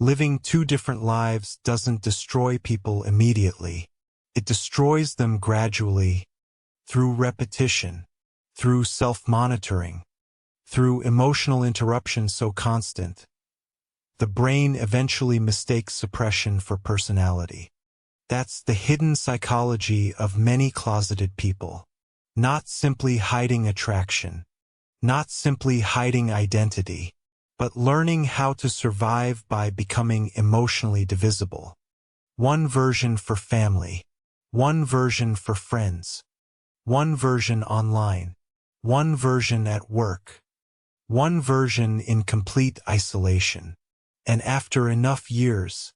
Living two different lives doesn't destroy people immediately. It destroys them gradually, through repetition, through self-monitoring, through emotional interruption so constant. The brain eventually mistakes suppression for personality. That's the hidden psychology of many closeted people. Not simply hiding attraction, not simply hiding identity, but learning how to survive by becoming emotionally divisible. One version for family, one version for friends, one version online, one version at work, one version in complete isolation. And after enough years,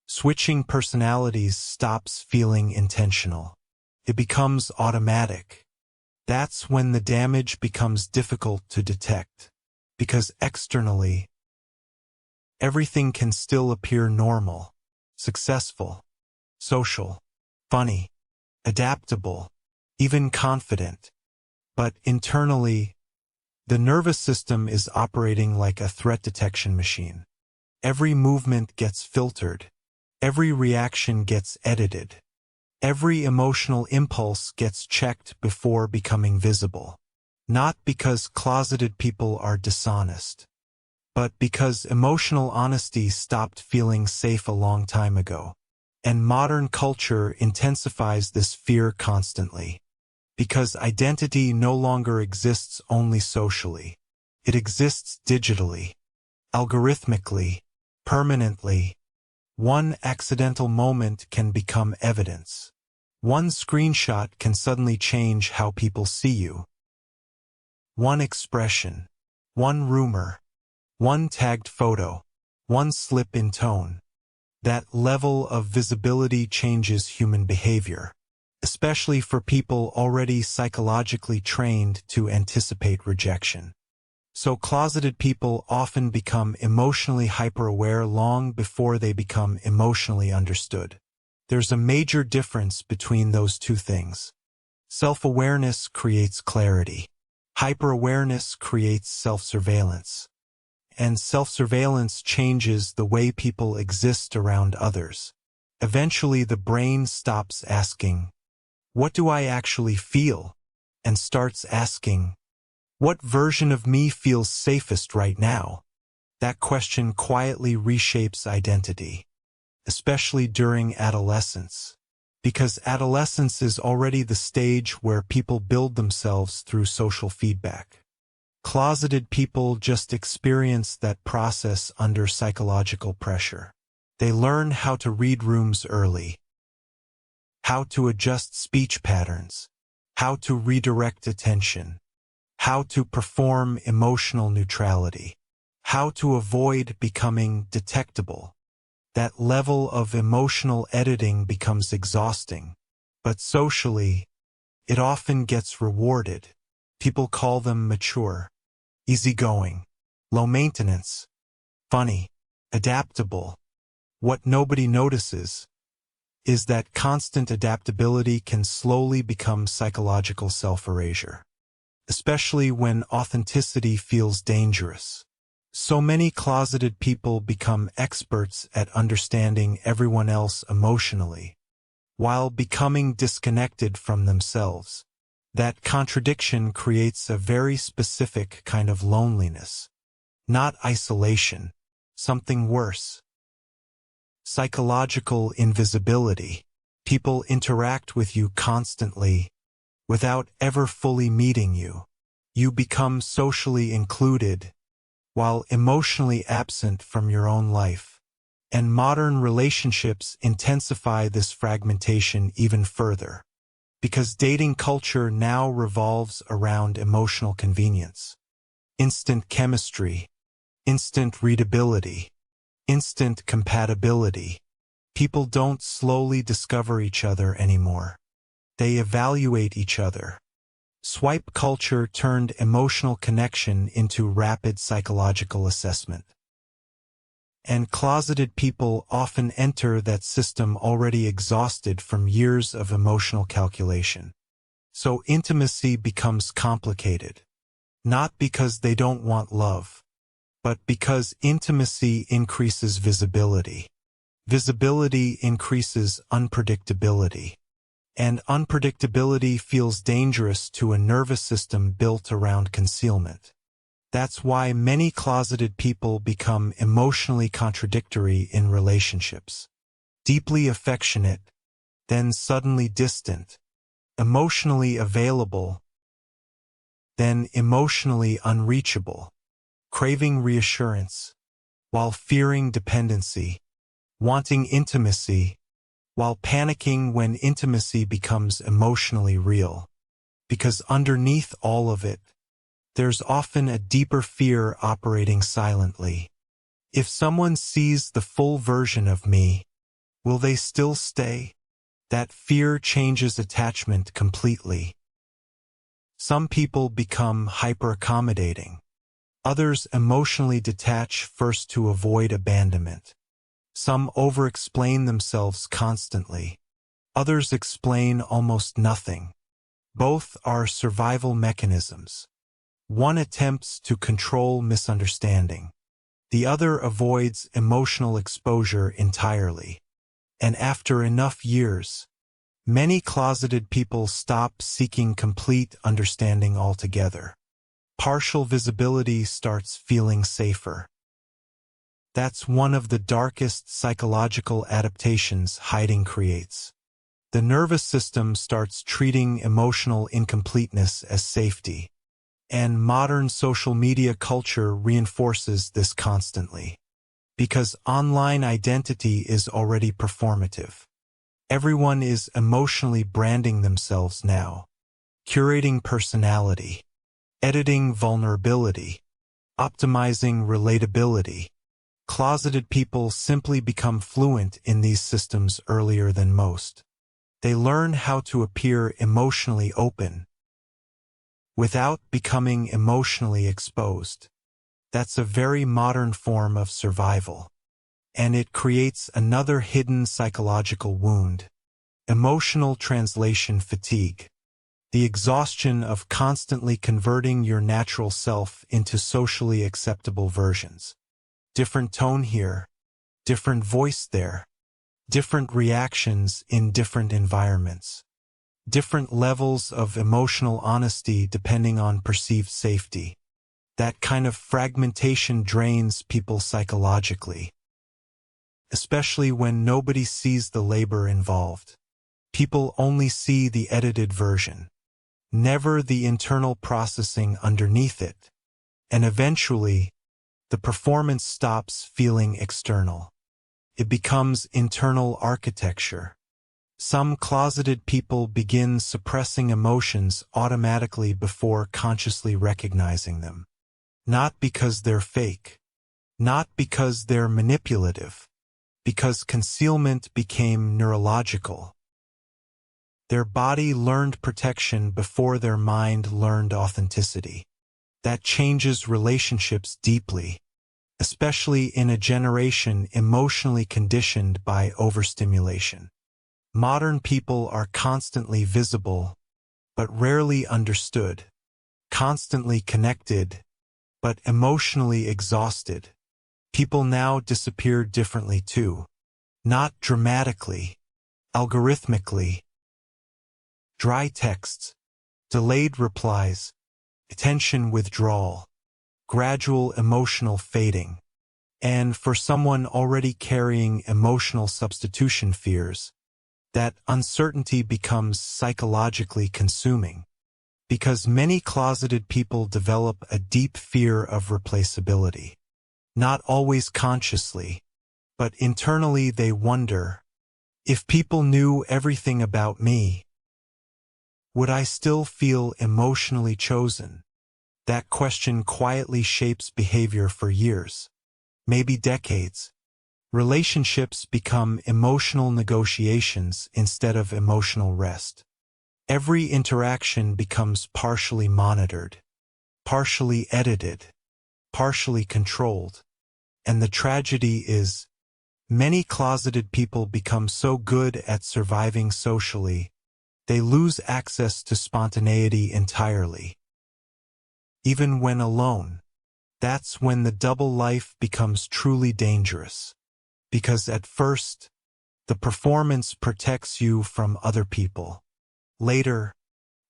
switching personalities stops feeling intentional. It becomes automatic. That's when the damage becomes difficult to detect, because externally, everything can still appear normal, successful, social, funny, adaptable, even confident. But internally, the nervous system is operating like a threat detection machine. Every movement gets filtered. Every reaction gets edited. Every emotional impulse gets checked before becoming visible. Not because closeted people are dishonest, but because emotional honesty stopped feeling safe a long time ago. And modern culture intensifies this fear constantly. Because identity no longer exists only socially. It exists digitally, algorithmically, permanently. One accidental moment can become evidence. One screenshot can suddenly change how people see you. One expression, one rumor, one tagged photo, one slip in tone. That level of visibility changes human behavior, especially for people already psychologically trained to anticipate rejection. So closeted people often become emotionally hyper-aware long before they become emotionally understood. There's a major difference between those two things. Self-awareness creates clarity. Hyper-awareness creates self-surveillance. And self-surveillance changes the way people exist around others. Eventually the brain stops asking, "What do I actually feel?" and starts asking, "What version of me feels safest right now?" That question quietly reshapes identity, especially during adolescence, because adolescence is already the stage where people build themselves through social feedback. Closeted people just experience that process under psychological pressure. They learn how to read rooms early, how to adjust speech patterns, how to redirect attention, how to perform emotional neutrality, how to avoid becoming detectable. That level of emotional editing becomes exhausting, but socially, it often gets rewarded. People call them mature, easygoing, low maintenance, funny, adaptable. What nobody notices is that constant adaptability can slowly become psychological self-erasure, especially when authenticity feels dangerous. So many closeted people become experts at understanding everyone else emotionally, while becoming disconnected from themselves. That contradiction creates a very specific kind of loneliness. Not isolation, something worse. Psychological invisibility. People interact with you constantly, without ever fully meeting you. You become socially included, while emotionally absent from your own life. And modern relationships intensify this fragmentation even further, because dating culture now revolves around emotional convenience. Instant chemistry, instant readability, instant compatibility. People don't slowly discover each other anymore. They evaluate each other. Swipe culture turned emotional connection into rapid psychological assessment. And closeted people often enter that system already exhausted from years of emotional calculation. So intimacy becomes complicated. Not because they don't want love, but because intimacy increases visibility. Visibility increases unpredictability. And unpredictability feels dangerous to a nervous system built around concealment. That's why many closeted people become emotionally contradictory in relationships. Deeply affectionate, then suddenly distant. Emotionally available, then emotionally unreachable. Craving reassurance, while fearing dependency. Wanting intimacy, while panicking when intimacy becomes emotionally real. Because underneath all of it, there's often a deeper fear operating silently. If someone sees the full version of me, will they still stay? That fear changes attachment completely. Some people become hyper-accommodating. Others emotionally detach first to avoid abandonment. Some over-explain themselves constantly. Others explain almost nothing. Both are survival mechanisms. One attempts to control misunderstanding. The other avoids emotional exposure entirely. And after enough years, many closeted people stop seeking complete understanding altogether. Partial visibility starts feeling safer. That's one of the darkest psychological adaptations hiding creates. The nervous system starts treating emotional incompleteness as safety. And modern social media culture reinforces this constantly. Because online identity is already performative. Everyone is emotionally branding themselves now. Curating personality. Editing vulnerability. Optimizing relatability. Closeted people simply become fluent in these systems earlier than most. They learn how to appear emotionally open without becoming emotionally exposed. That's a very modern form of survival. And it creates another hidden psychological wound. Emotional translation fatigue. The exhaustion of constantly converting your natural self into socially acceptable versions. Different tone here, different voice there, different reactions in different environments, different levels of emotional honesty depending on perceived safety. That kind of fragmentation drains people psychologically, especially when nobody sees the labor involved. People only see the edited version, never the internal processing underneath it. And eventually, the performance stops feeling external. It becomes internal architecture. Some closeted people begin suppressing emotions automatically before consciously recognizing them. Not because they're fake. Not because they're manipulative. Because concealment became neurological. Their body learned protection before their mind learned authenticity. That changes relationships deeply, especially in a generation emotionally conditioned by overstimulation. Modern people are constantly visible, but rarely understood. Constantly connected, but emotionally exhausted. People now disappear differently too. Not dramatically, algorithmically. Dry texts, delayed replies, attention withdrawal, gradual emotional fading. And for someone already carrying emotional substitution fears, that uncertainty becomes psychologically consuming. Because many closeted people develop a deep fear of replaceability. Not always consciously, but internally they wonder, if people knew everything about me, would I still feel emotionally chosen? That question quietly shapes behavior for years, maybe decades. Relationships become emotional negotiations instead of emotional rest. Every interaction becomes partially monitored, partially edited, partially controlled. And the tragedy is, many closeted people become so good at surviving socially, they lose access to spontaneity entirely. Even when alone, That's when the double life becomes truly dangerous. Because at first, the performance protects you from other people. Later,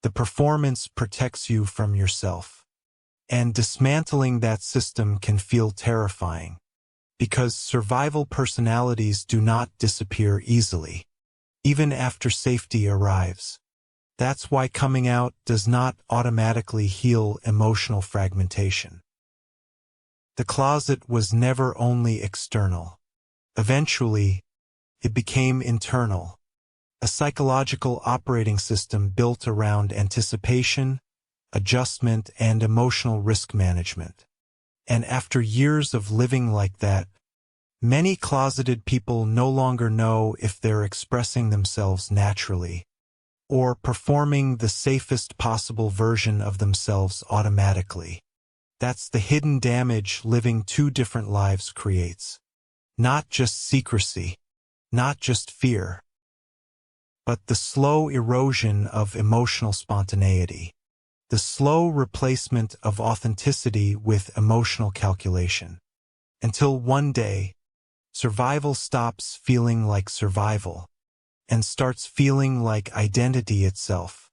the performance protects you from yourself. And dismantling that system can feel terrifying. Because survival personalities do not disappear easily, even after safety arrives. That's why coming out does not automatically heal emotional fragmentation. The closet was never only external. Eventually, it became internal, a psychological operating system built around anticipation, adjustment, and emotional risk management. And after years of living like that, many closeted people no longer know if they're expressing themselves naturally or performing the safest possible version of themselves automatically. That's the hidden damage living two different lives creates. Not just secrecy, not just fear, but the slow erosion of emotional spontaneity, the slow replacement of authenticity with emotional calculation, until one day, survival stops feeling like survival and starts feeling like identity itself.